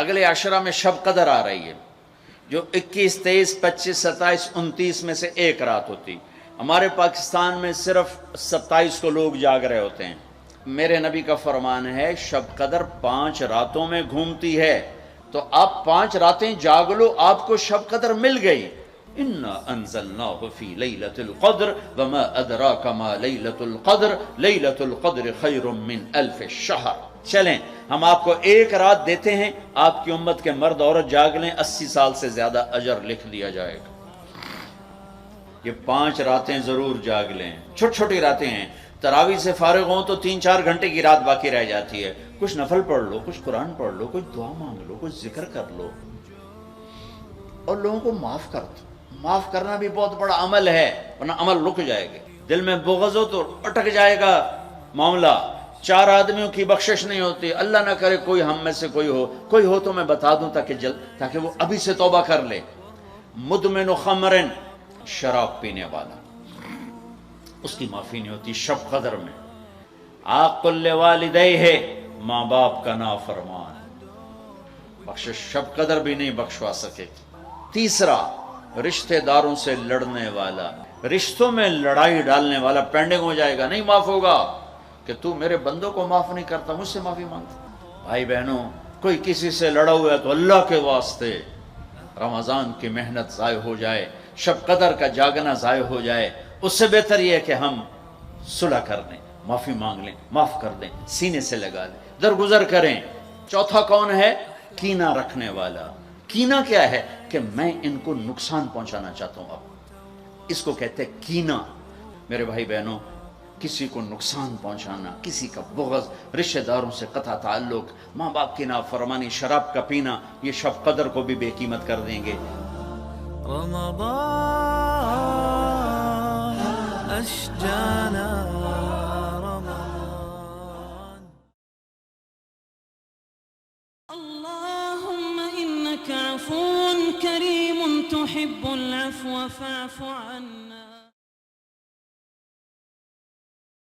اگلے عشرہ میں شب قدر آ رہی ہے، جو 21، 23، 25، 27، 29 میں سے ایک رات ہوتی. ہمارے پاکستان میں صرف 27 کو لوگ جاگ رہے ہوتے ہیں. میرے نبی کا فرمان ہے شب قدر 5 راتوں میں گھومتی ہے، تو آپ 5 راتیں جاگ لو، آپ کو شب قدر مل گئی. انا انزلناہ فی لیلۃ القدر وما ادراک ما لیلۃ القدر لیلۃ القدر خیر من الف شہر. چلیں ہم آپ کو ایک رات دیتے ہیں، آپ کی امت کے مرد عورت جاگ لیں، 80 سال سے زیادہ اجر لکھ دیا جائے گا. یہ 5 راتیں ضرور جاگ لیں. چھوٹی چھوٹی راتیں ہیں، تراویح سے فارغ ہوں تو 3-4 گھنٹے کی رات باقی رہ جاتی ہے. کچھ نفل پڑھ لو، کچھ قرآن پڑھ لو، کچھ دعا مانگ لو، کچھ ذکر کر لو، اور لوگوں کو معاف کر دو. معاف کرنا بھی بہت بڑا عمل ہے، ورنہ عمل رک جائے گا. دل میں بغض ہو تو اٹک جائے گا معاملہ. 4 آدمیوں کی بخشش نہیں ہوتی. اللہ نہ کرے کوئی ہم میں سے کوئی ہو تو میں بتا دوں تاکہ وہ ابھی سے توبہ کر لے. مدمن خمرن، شراب پینے والا، اس کی معافی نہیں ہوتی شب قدر میں. عاق لوالدیہ، ماں باپ کا نافرمان، بخشش شب قدر بھی نہیں بخشوا سکے. تیسرا، رشتہ داروں سے لڑنے والا، رشتوں میں لڑائی ڈالنے والا پینڈنگ ہو جائے گا، نہیں معاف ہوگا کہ تو میرے بندوں کو معاف نہیں کرتا، مجھ سے معافی مانگتا. بھائی بہنوں، کوئی کسی سے لڑا ہوا ہے تو اللہ کے واسطے رمضان کی محنت ضائع ہو جائے، شب قدر کا جاگنا ضائع ہو جائے، اس سے بہتر یہ ہے کہ ہم صلح کر لیں، معافی مانگ لیں، معاف کر دیں، سینے سے لگا لیں، درگزر کریں. چوتھا کون ہے؟ کینہ رکھنے والا. کینہ کیا ہے؟ کہ میں ان کو نقصان پہنچانا چاہتا ہوں. اب اس کو کہتے ہیں کینہ. میرے بھائی بہنوں، کسی کو نقصان پہنچانا، کسی کا بغض، رشتہ داروں سے قطع تعلق، ماں باپ کی نافرمانی، شراب کا پینا، یہ شب قدر کو بھی بے قیمت کر دیں گے. رمضان أشجانا رمضان. اللهم إنك عفو كريم تحب العفو فاعف عنا.